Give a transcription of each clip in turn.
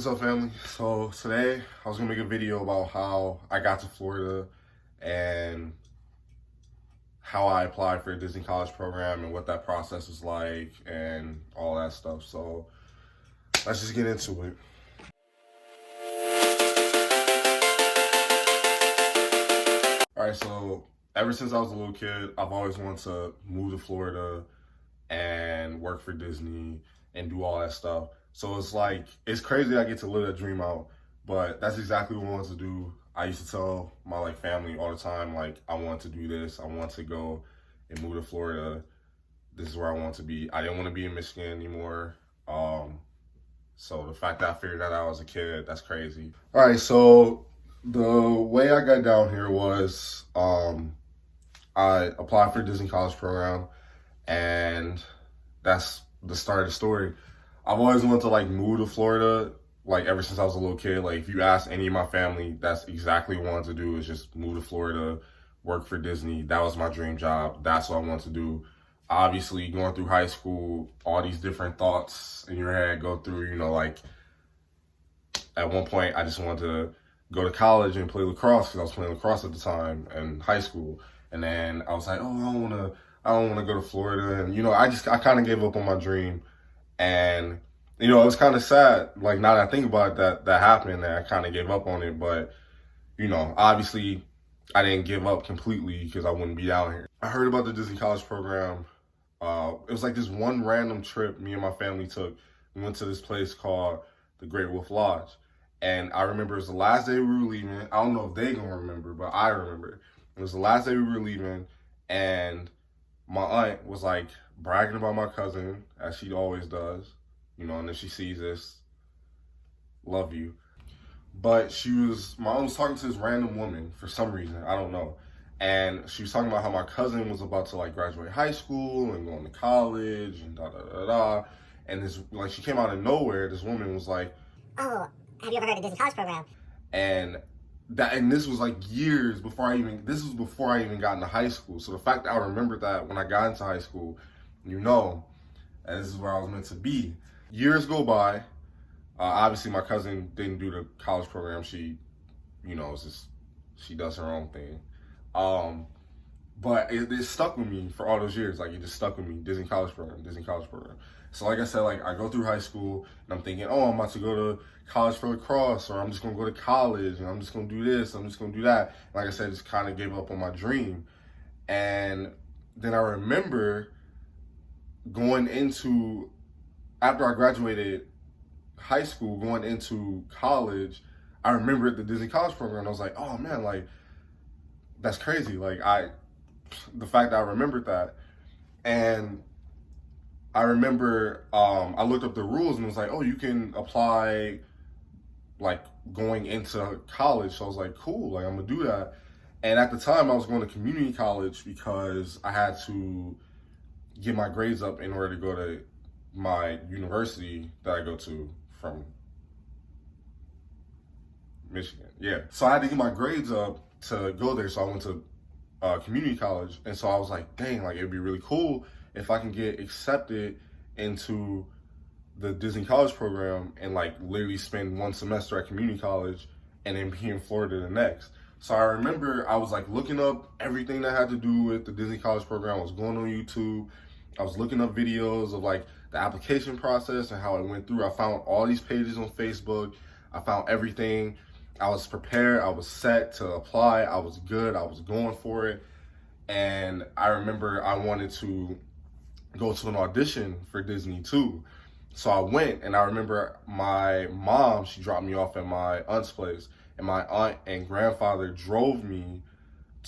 What's up, family? So today I was gonna make a video about how I got to Florida and how I applied for a Disney College program and what that process was like and all that stuff. So let's just get into it. All right, so ever since I was a little kid, I've always wanted to move to Florida and work for Disney and do all that stuff. So it's like, it's crazy I get to live that dream out, but that's exactly what I want to do. I used to tell my family all the time, I want to do this. I want to go and move to Florida. This is where I want to be. I didn't want to be in Michigan anymore. So the fact that I figured that out as a kid, that's crazy. All right, so the way I got down here was I applied for the Disney College program, and that's the start of the story. I've always wanted to move to Florida, ever since I was a little kid. If you ask any of my family, that's exactly what I wanted to do, is just move to Florida, work for Disney. That was my dream job. That's what I wanted to do. Obviously, going through high school, all these different thoughts in your head go through, at one point, I just wanted to go to college and play lacrosse because I was playing lacrosse at the time in high school. And then I was like, oh, I don't want to go to Florida. And, I kind of gave up on my dream. And, it was kind of sad. Now that I think about it, that happened, and I kind of gave up on it. But, obviously I didn't give up completely because I wouldn't be down here. I heard about the Disney College program. It was this one random trip me and my family took. We went to this place called the Great Wolf Lodge. And I remember it was the last day we were leaving. I don't know if they gonna remember, but I remember. It was the last day we were leaving, and my aunt was bragging about my cousin, as she always does, and then she sees this, love you. But my aunt was talking to this random woman for some reason, I don't know. And she was talking about how my cousin was about to graduate high school and going to college and da da da da. And this, she came out of nowhere, this woman was like, oh, have you ever heard of the Disney College program? And this was years before this was before I even got into high school. So the fact that I remembered that when I got into high school, and this is where I was meant to be. Years go by. Obviously my cousin didn't do the college program. She, she does her own thing. But it stuck with me for all those years. It just stuck with me. Disney College program, Disney College program. So I said, I go through high school and I'm thinking, oh, I'm about to go to college for lacrosse, or I'm just going to go to college and I'm just going to do this, I'm just going to do that. Like I said, just kind of gave up on my dream. And then I remember after I graduated high school, going into college, I remembered the Disney College program. I was like, oh man, that's crazy. The fact that I remembered that. And I remember I looked up the rules and it was oh, you can apply going into college. So I was cool, I'm gonna do that. And at the time I was going to community college because I had to get my grades up in order to go to my university that I go to from Michigan. Yeah. So I had to get my grades up to go there. So I went to community college. And so I was dang, it'd be really cool if I can get accepted into the Disney College program and literally spend one semester at community college and then be in Florida the next. So I remember I was looking up everything that had to do with the Disney College program. I was going on YouTube. I was looking up videos of the application process and how it went through. I found all these pages on Facebook. I found everything. I was prepared. I was set to apply. I was good. I was going for it. And I remember I wanted to go to an audition for Disney too. So I went, and I remember my mom, she dropped me off at my aunt's place, and my aunt and grandfather drove me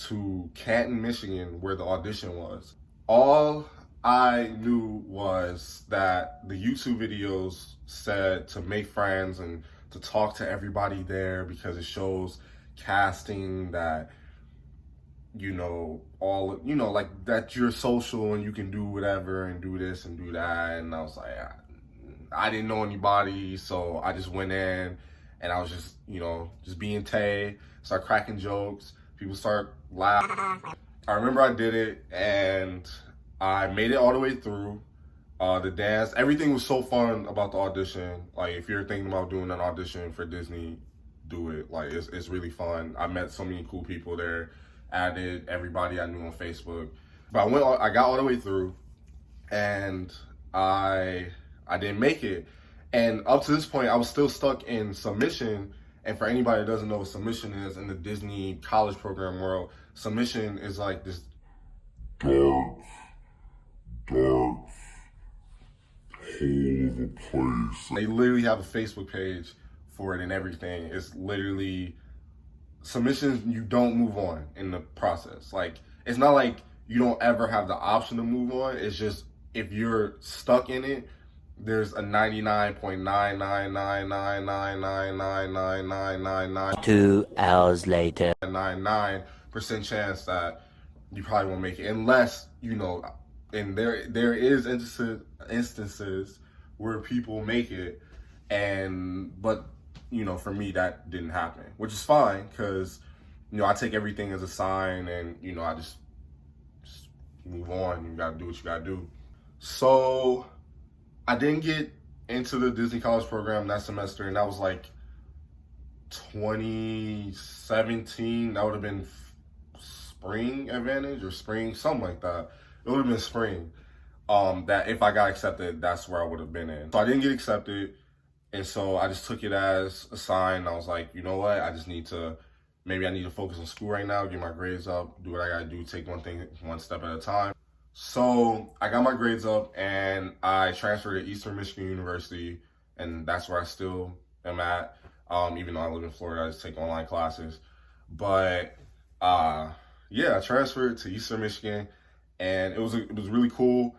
to Canton, Michigan, where the audition was. All I knew was that the YouTube videos said to make friends and to talk to everybody there because it shows casting that, that you're social and you can do whatever and do this and do that. And I was I didn't know anybody, so I just went in and I was just, just being Tay, start cracking jokes. People start laughing. I remember I did it and I made it all the way through. The dance, everything was so fun about the audition. Like, if you're thinking about doing an audition for Disney, do it. Like, it's really fun. I met so many cool people there. Added everybody I knew on Facebook. But I got all the way through, and I didn't make it. And up to this point, I was still stuck in submission. And for anybody that doesn't know what submission is in the Disney college program world, submission is like this dark hole of a place. They literally have a Facebook page for it and everything. It's literally submissions, you don't move on in the process. Like, it's not like you don't ever have the option to move on. It's just, if you're stuck in it, there's a 99.999999999 2 hours later. 99% chance that you probably won't make it, unless, you know, and there is instances where people make it, but you know, for me, that didn't happen, which is fine, because, you know, I take everything as a sign, and, you know, I just move on. You gotta do what you gotta do. So I didn't get into the Disney College program that semester, and that was like 2017. That would have been spring advantage or spring, something like that. It would have been spring. That if I got accepted, that's where I would have been in. So I didn't get accepted, and so I just took it as a sign. I was like, you know what? I need to focus on school right now, get my grades up, do what I gotta do, take one thing one step at a time. So I got my grades up, and I transferred to Eastern Michigan University, and that's where I still am at. Even though I live in Florida, I just take online classes. But yeah, I transferred to Eastern Michigan, and it was really cool.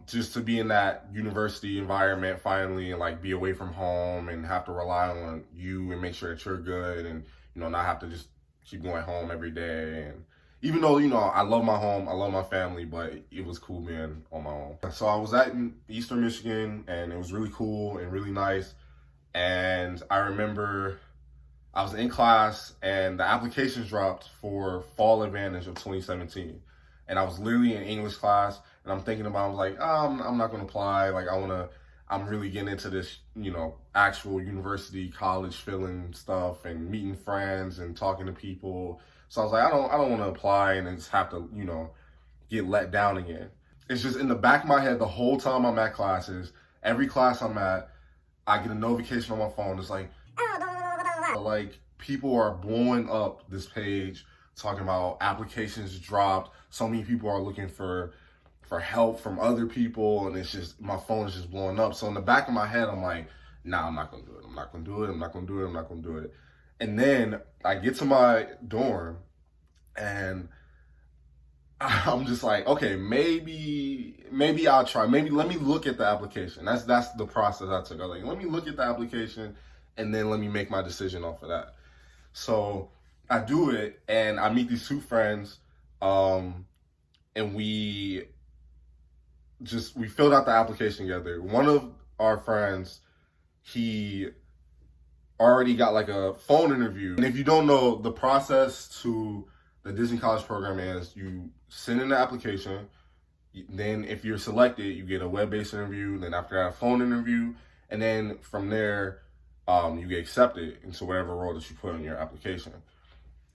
Just to be in that university environment finally, and like be away from home and have to rely on you and make sure that you're good, and, you know, not have to just keep going home every day. And even though, you know, I love my home, I love my family, but it was cool being on my own. So I was at Eastern Michigan, and it was really cool and really nice. And I remember I was in class, and the applications dropped for Fall Advantage of 2017. And I was literally in English class, and I'm thinking about, I was like, I'm not going to apply. Like, I'm really getting into this, you know, actual university, college feeling stuff, and meeting friends and talking to people. So I was like, I don't want to apply and then just have to, you know, get let down again. It's just in the back of my head the whole time I'm at classes. Every class I'm at, I get a notification on my phone. It's like, people are blowing up this page talking about applications dropped. So many people are looking for help from other people, and it's just, my phone is just blowing up. So in the back of my head, I'm like, nah, I'm not gonna do it. I'm not gonna do it. I'm not gonna do it. I'm not gonna do it. And then I get to my dorm, and I'm just like, okay, maybe I'll try. Maybe let me look at the application. That's the process I took. I was like, let me look at the application, and then let me make my decision off of that. So I do it, and I meet these two friends, and we filled out the application together. One of our friends, he already got like a phone interview. And if you don't know, the process to the Disney College program is you send in the application, then if you're selected, you get a web-based interview, then after that, a phone interview, and then from there, you get accepted into whatever role that you put in your application.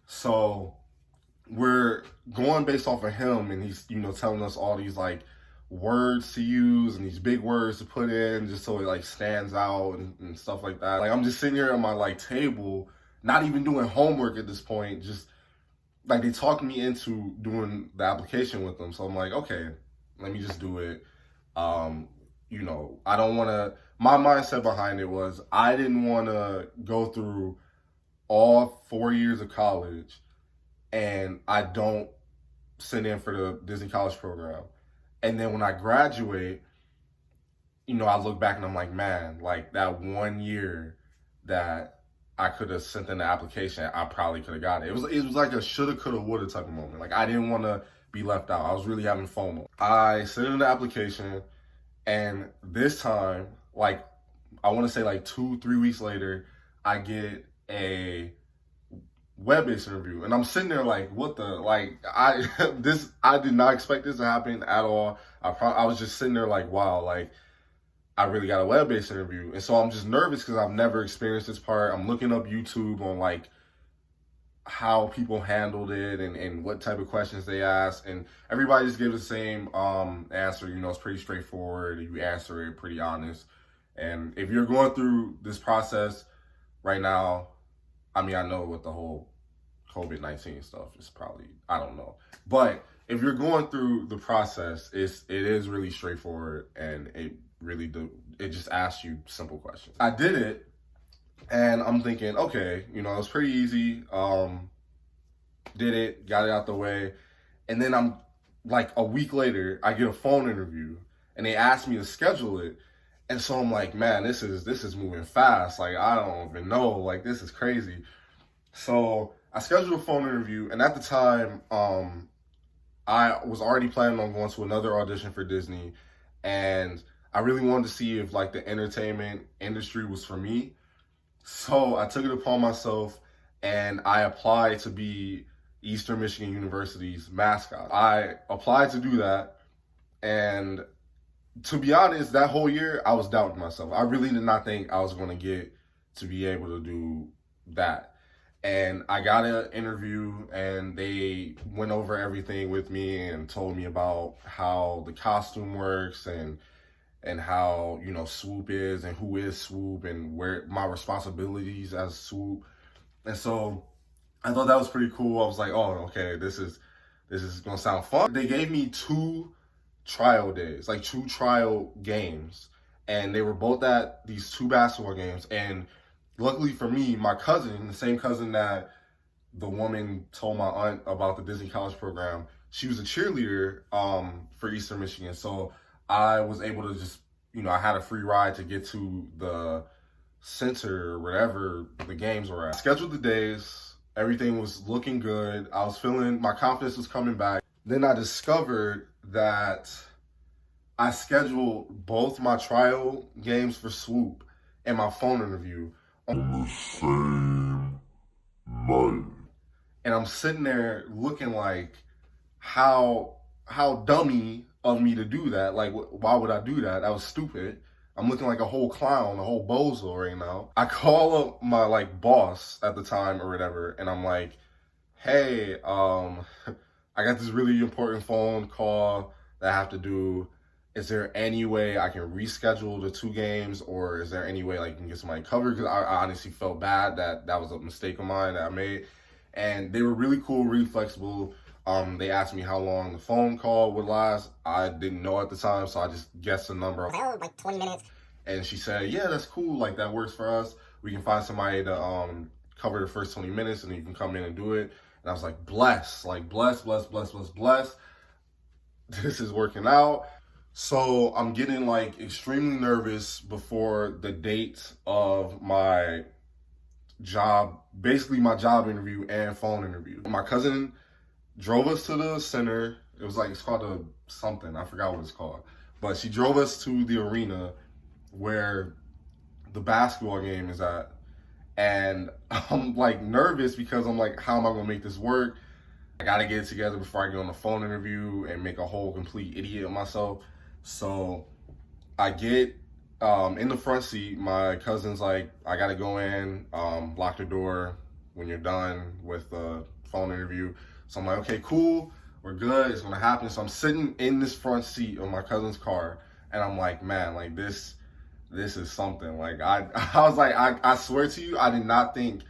So we're going based off of him, and he's, you know, telling us all these like words to use and these big words to put in just so it like stands out and stuff like that. Like, I'm just sitting here at my like table, not even doing homework at this point, just like they talked me into doing the application with them. So I'm like, okay, let me just do it. You know, I don't want to, my mindset behind it was I didn't want to go through all 4 years of college and I don't send in for the Disney College program. And then when I graduate, you know, I look back and I'm like, man, like that 1 year that I could have sent in the application, I probably could have got it. It was like a shoulda, coulda, woulda type of moment. Like, I didn't want to be left out. I was really having FOMO. I sent in the application, and this time, like, I want to say like 2-3 weeks later, I get a web-based interview. And I'm sitting there like, what the, like, I did not expect this to happen at all. I was just sitting there like, wow, like, I really got a web-based interview. And so I'm just nervous because I've never experienced this part. I'm looking up YouTube on like how people handled it and what type of questions they asked. And everybody just gives the same answer. You know, it's pretty straightforward. You answer it pretty honest. And if you're going through this process right now, I mean, I know with the whole COVID-19 stuff, it's probably, I don't know. But if you're going through the process, it is really straightforward, and it just asks you simple questions. I did it, and I'm thinking, okay, you know, it's pretty easy. Did it, got it out the way. And then I'm like a week later, I get a phone interview, and they asked me to schedule it. And so I'm like, man, this is moving fast. Like, I don't even know. Like, this is crazy. So I scheduled a phone interview, and at the time, I was already planning on going to another audition for Disney, and I really wanted to see if like the entertainment industry was for me. So I took it upon myself, and I applied to be Eastern Michigan University's mascot. I applied to do that, and to be honest, that whole year, I was doubting myself. I really did not think I was going to get to be able to do that. And I got an interview, and they went over everything with me and told me about how the costume works and how, you know, Swoop is and who is Swoop and where my responsibilities as Swoop. And so I thought that was pretty cool. I was like, oh, okay, this is going to sound fun. They gave me 2 trial days, like 2 trial games, and they were both at these 2 basketball games. And luckily for me, my cousin, the same cousin that the woman told my aunt about the Disney College program, she was a cheerleader for Eastern Michigan. So I was able to just, you know, I had a free ride to get to the center or wherever the games were at. I scheduled the days, everything was looking good. I was feeling, my confidence was coming back. Then I discovered that I scheduled both my trial games for Swoop and my phone interview on the same night. And I'm sitting there looking like, how dummy of me to do that. Like, why would I do that? That was stupid. I'm looking like a whole clown, a whole bozo right now. I call up my like boss at the time or whatever, and I'm like, hey, I got this really important phone call that I have to do. Is there any way I can reschedule the 2 games, or is there any way like you can get somebody covered? Because I honestly felt bad that was a mistake of mine that I made. And they were really cool, really flexible. They asked me how long the phone call would last. I didn't know at the time, so I just guessed the number. Oh, like 20 minutes. And she said, yeah, that's cool. Like, that works for us. We can find somebody to cover the first 20 minutes, and then you can come in and do it. And I was like, bless. This is working out. So I'm getting like extremely nervous before the date of my job, basically my job interview and phone interview. My cousin drove us to the center. It was like, it's called a something. I forgot what it's called. But she drove us to the arena where the basketball game is at. And I'm like nervous because I'm like, how am I going to make this work? I got to get it together before I get on the phone interview and make a whole complete idiot of myself. So I get in the front seat. My cousin's like, I got to go in, lock the door when you're done with the phone interview. So I'm like, okay, cool. We're good. It's going to happen. So I'm sitting in this front seat of my cousin's car. And I'm like, man, like this is something. Like I was like, I swear to you, I did not think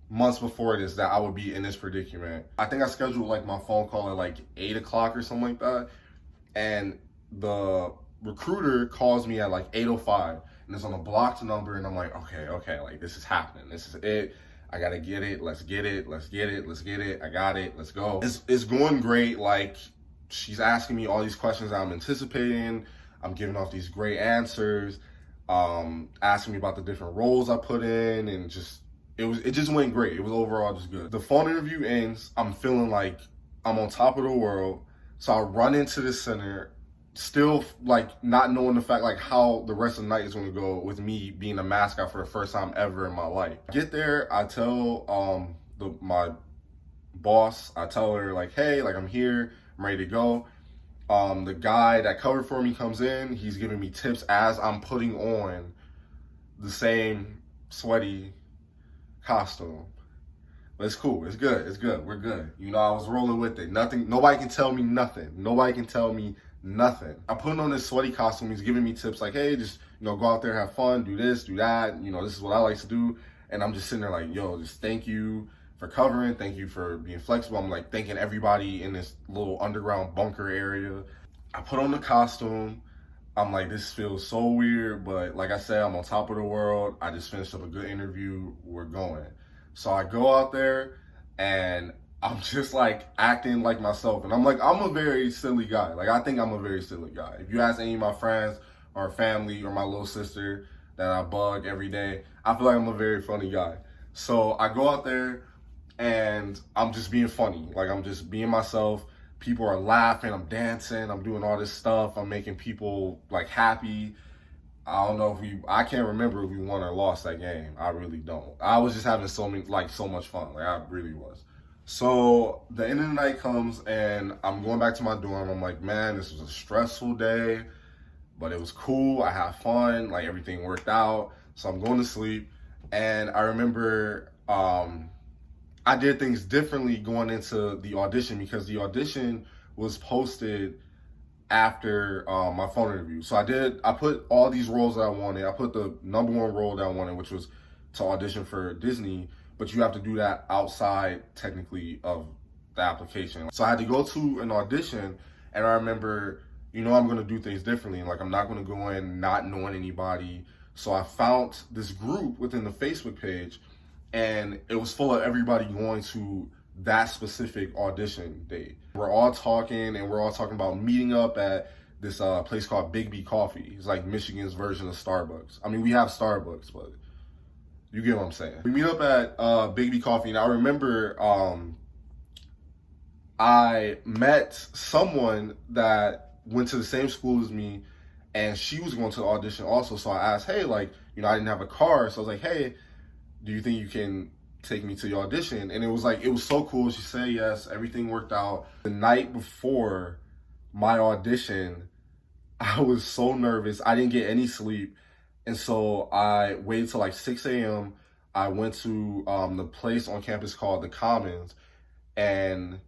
months before this that I would be in this predicament. I think I scheduled like my phone call at like 8 o'clock or something like that. And the recruiter calls me at like 8:05, and it's on a blocked number. And I'm like, okay, like this is happening. This is it. I gotta get it. Let's get it. I got it. Let's go. It's going great. Like, she's asking me all these questions I'm anticipating. I'm giving off these great answers. Asking me about the different roles I put in, and it just went great. It was overall just good. The phone interview ends. I'm feeling like I'm on top of the world. So I run into the center, still like not knowing the fact like how the rest of the night is going to go with me being a mascot for the first time ever in my life. I get there, I tell my boss, I tell her like, hey, like I'm here, I'm ready to go. The guy that covered for me comes in, he's giving me tips as I'm putting on the same sweaty costume. But it's cool, it's good, we're good. You know, I was rolling with it. Nobody can tell me nothing. Nobody can tell me nothing. I'm putting on this sweaty costume, he's giving me tips like, hey, just, you know, go out there, have fun, do this, do that. You know, this is what I like to do. And I'm just sitting there like, yo, just thank you for covering, thank you for being flexible. I'm like thanking everybody in this little underground bunker area. I put on the costume. I'm like, this feels so weird, but like I said, I'm on top of the world. I just finished up a good interview. We're going. So I go out there and I'm just like acting like myself. And I'm like, I'm a very silly guy. Like, I think I'm a very silly guy. If you ask any of my friends or family or my little sister that I bug every day, I feel like I'm a very funny guy. So I go out there and I'm just being funny. Like, I'm just being myself. People are laughing, I'm dancing, I'm doing all this stuff. I'm making people like happy. I don't know if I can't remember if we won or lost that game. I really don't. I was just having so much fun. Like, I really was. So the end of the night comes and I'm going back to my dorm. I'm like, man, this was a stressful day, but it was cool. I had fun, like everything worked out. So I'm going to sleep. And I remember, I did things differently going into the audition because the audition was posted after my phone interview. So I put all these roles that I wanted. I put the number one role that I wanted, which was to audition for Disney, but you have to do that outside technically of the application. So I had to go to an audition, and I remember, you know, I'm gonna do things differently. Like, I'm not gonna go in not knowing anybody. So I found this group within the Facebook page, and it was full of everybody going to that specific audition date. We're all talking, and we're all talking about meeting up at this place called Big B Coffee. It's like Michigan's version of Starbucks. I mean, we have Starbucks, but you get what I'm saying. We meet up at Big B Coffee, and I remember I met someone that went to the same school as me, and she was going to the audition also. So I asked, hey, like, you know, I didn't have a car, so I was like, hey, do you think you can take me to the audition? And it was so cool. She said yes, everything worked out. The night before my audition, I was so nervous. I didn't get any sleep. And so I waited till like 6 a.m. I went to the place on campus called the Commons, and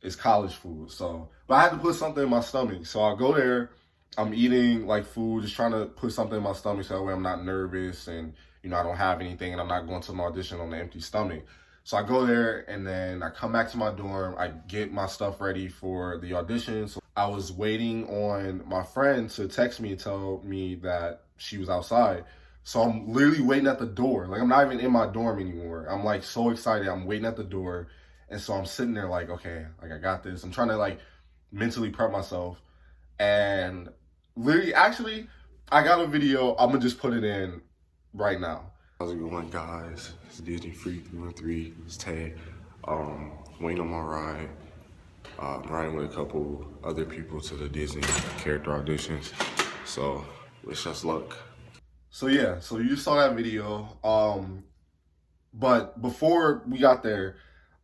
it's college food. So, but I had to put something in my stomach. So I go there, I'm eating like food, just trying to put something in my stomach so that way I'm not nervous and, you know, I don't have anything and I'm not going to an audition on an empty stomach. So I go there and then I come back to my dorm, I get my stuff ready for the audition. So I was waiting on my friend to text me and tell me that she was outside. So I'm literally waiting at the door. Like, I'm not even in my dorm anymore. I'm like so excited. I'm waiting at the door. And so I'm sitting there like, okay, like I got this. I'm trying to like mentally prep myself. And literally, actually, I got a video. I'm gonna just put it in right now. How's it going, guys? It's Disney Freak 313. It's Tay. Waiting on my ride. Riding with a couple other people to the Disney character auditions. So wish us luck. So yeah, so you saw that video. But before we got there,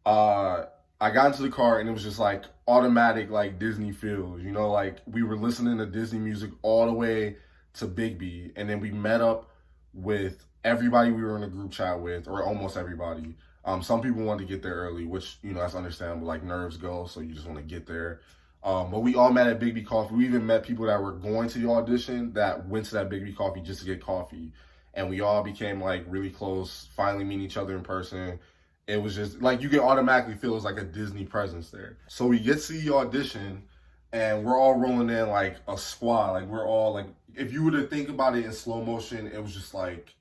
I got into the car and it was just like automatic like Disney feels, you know, like we were listening to Disney music all the way to Big B, and then we met up with everybody we were in a group chat with, or almost everybody. Some people wanted to get there early, which, you know, that's understandable, like nerves go, so you just want to get there. But we all met at Big B Coffee. We even met people that were going to the audition that went to that Big B Coffee just to get coffee. And we all became like really close, finally meeting each other in person. It was just like, you can automatically feel it was like a Disney presence there. So we get to the audition and we're all rolling in like a squad. Like, we're all like, if you were to think about it in slow motion, it was just like.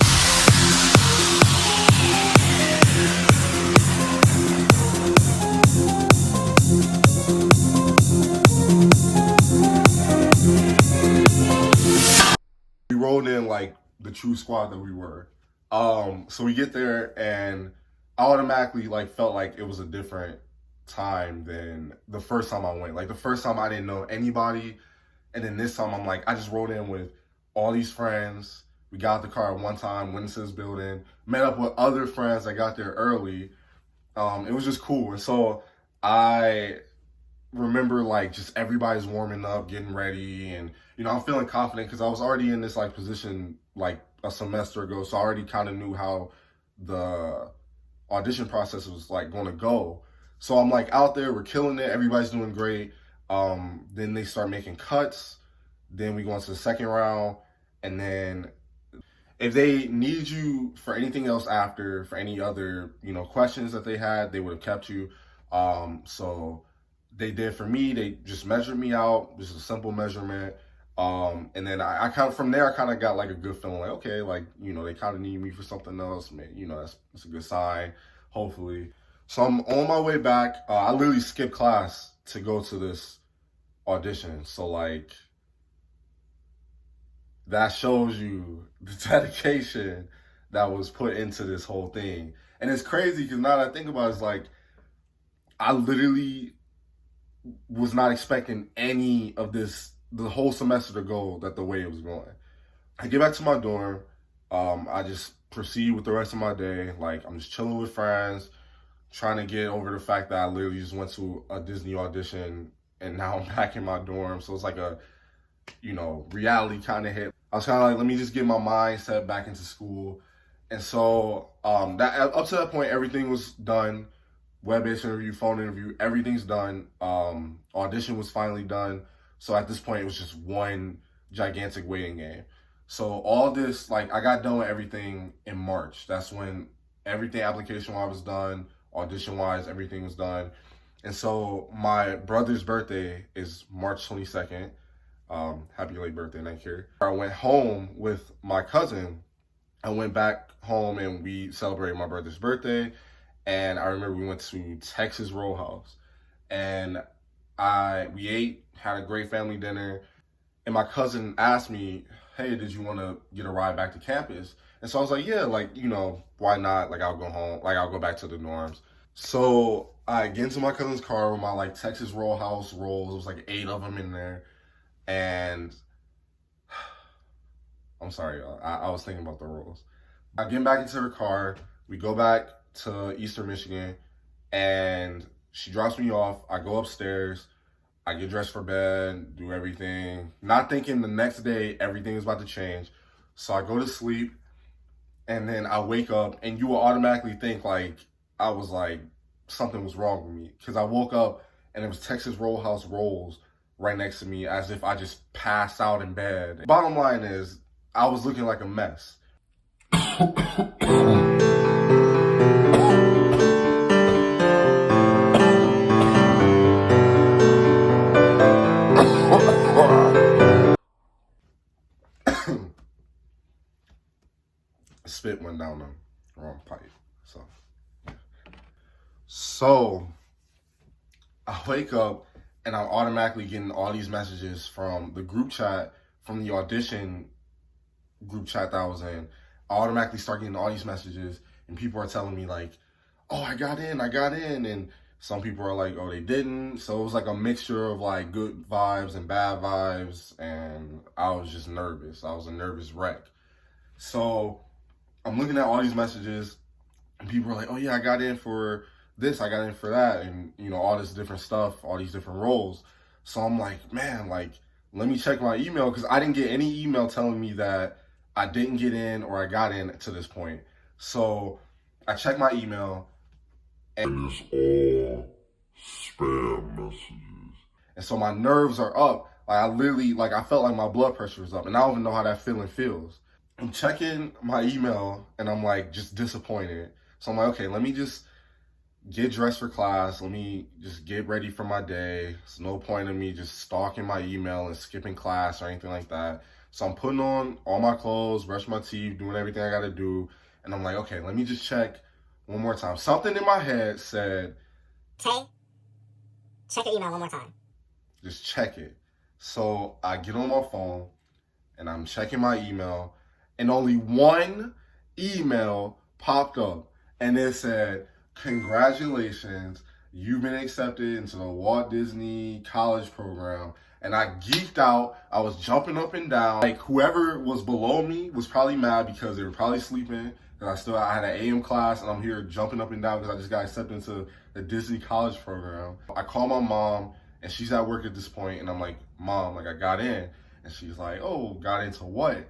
We rolled in like the true squad that we were. So we get there and I automatically like felt like it was a different time than the first time I went. Like, the first time I didn't know anybody, and then this time I'm like, I just rolled in with all these friends. We got the car at one time, went into this building, met up with other friends that got there early. It was just cool. And so I remember like just everybody's warming up, getting ready, and I'm feeling confident because I was already in this like position like a semester ago, so I already kind of knew how the audition process was like going to go. So I'm like out there, we're killing it, everybody's doing great. Then they start making cuts. Then we go into the second round, and then if they needed you for anything else after, for any other, questions that they had, they would have kept you. So they did for me. They just measured me out, just a simple measurement. And then I kind of, from there, I kind of got like a good feeling like, okay, like, they kind of need me for something else. That's a good sign, hopefully. So I'm on my way back. I literally skipped class to go to this audition. So like, that shows you the dedication that was put into this whole thing. And it's crazy because now that I think about it, it's like, I literally was not expecting any of this, the whole semester to go the way it was going. I get back to my dorm. I just proceed with the rest of my day. Like, I'm just chilling with friends, trying to get over the fact that I literally just went to a Disney audition and now I'm back in my dorm. So it's like a, reality kind of hit. I was kind of like, let me just get my mindset back into school. And so that up to that point, everything was done. Web-based interview, phone interview, everything's done. Audition was finally done. So at this point, it was just one gigantic waiting game. So all this, like, I got done with everything in March. That's when everything application-wise was done, audition-wise, everything was done. And so my brother's birthday is March 22nd. Happy late birthday, thank you. I went home with my cousin. I went back home and we celebrated my brother's birthday. And I remember we went to Texas Roadhouse, and we ate, had a great family dinner, and my cousin asked me, hey, did you want to get a ride back to campus? And so I was like, yeah, like, why not? Like, I'll go home, like, I'll go back to the dorms. So I get into my cousin's car with my, like, Texas Roadhouse rolls. It was like 8 of them in there, and I'm sorry, y'all. I was thinking about the rolls. I get back into her car, we go back to Eastern Michigan, and she drops me off. I go upstairs, I get dressed for bed, do everything, not thinking the next day everything is about to change. So I go to sleep, and then I wake up, and you will automatically think like I was like something was wrong with me, because I woke up and there was Texas Roadhouse rolls right next to me as if I just passed out in bed. Bottom line is, I was looking like a mess. Spit went down the wrong pipe. So I wake up and I'm automatically getting all these messages from the group chat, from the audition group chat that I was in. I automatically start getting all these messages, and people are telling me like, oh, I got in. And some people are like, oh, they didn't. So it was like a mixture of like good vibes and bad vibes, and I was just nervous. I was a nervous wreck. So I'm looking at all these messages, and people are like, oh yeah, I got in for this, I got in for that, and all this different stuff, all these different roles. So I'm like, man, like, let me check my email, because I didn't get any email telling me that I didn't get in or I got in to this point. So I check my email, and it's all spam messages. And so my nerves are up. Like, I literally, like, I felt like my blood pressure was up, and I don't even know how that feeling feels. I'm checking my email, and I'm like just disappointed. So I'm like, okay, let me just get dressed for class. Let me just get ready for my day. There's no point in me just stalking my email and skipping class or anything like that. So I'm putting on all my clothes, brushing my teeth, doing everything I gotta do. And I'm like, okay, let me just check one more time. Something in my head said, Tay, check your email one more time. Just check it. So I get on my phone and I'm checking my email, and only one email popped up, and it said, congratulations, you've been accepted into the Walt Disney College program, And I geeked out. I was jumping up and down. Like, whoever was below me was probably mad because they were probably sleeping. And I had an AM class, and I'm here jumping up and down because I just got accepted into the Disney college program. I call my mom, and she's at work at this point, and I'm like, Mom, like, I got in. And she's like, oh, got into what?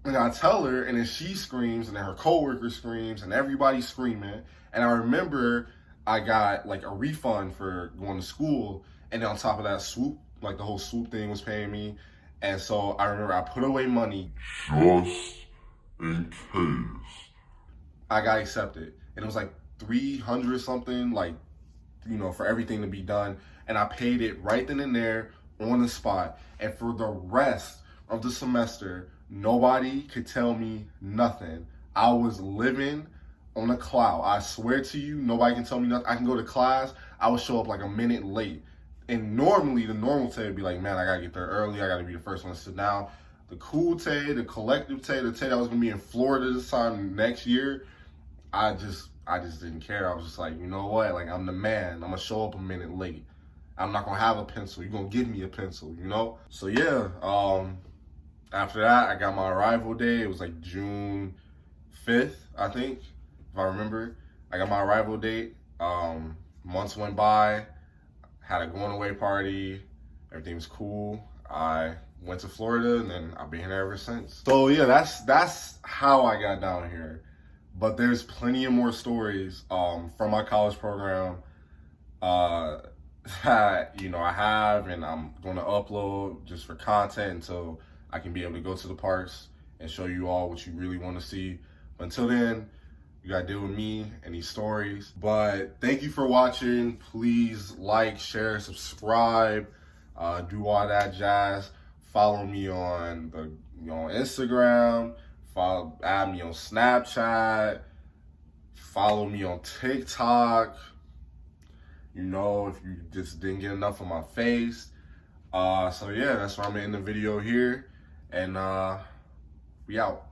And I tell her, and then she screams, and then her coworker screams, and everybody's screaming. And I remember I got like a refund for going to school, and then on top of that, Swoop, like the whole Swoop thing was paying me. And so I remember I put away money just in case I got accepted. And it was like 300 something, like, you know, for everything to be done. And I paid it right then and there on the spot. And for the rest of the semester, nobody could tell me nothing. I was living on a cloud. I swear to you, nobody can tell me nothing. I can go to class, I would show up like a minute late. And normally, the normal Tay would be like, man, I gotta get there early, I gotta be the first one to sit down. The cool Tay, the collective Tay, the Tay that was gonna be in Florida this time next year, I just didn't care. I was just like, you know what? Like, I'm the man. I'm gonna show up a minute late. I'm not gonna have a pencil. You're gonna give me a pencil, you know? So yeah, after that, I got my arrival day. It was like June 5th, I think, if I remember. I got my arrival date. Months went by, had a going away party. Everything was cool. I went to Florida, and then I've been here ever since. So yeah, that's how I got down here. But there's plenty of more stories from my college program that, you know, I have, and I'm going to upload just for content until I can be able to go to the parks and show you all what you really want to see. But until then, you got to deal with me and these stories. But thank you for watching. Please like, share, subscribe, do all that jazz. Follow me on Instagram. Add me on Snapchat. Follow me on TikTok. You know, if you just didn't get enough of my face. So yeah, that's why I'm gonna end the video here. And we out.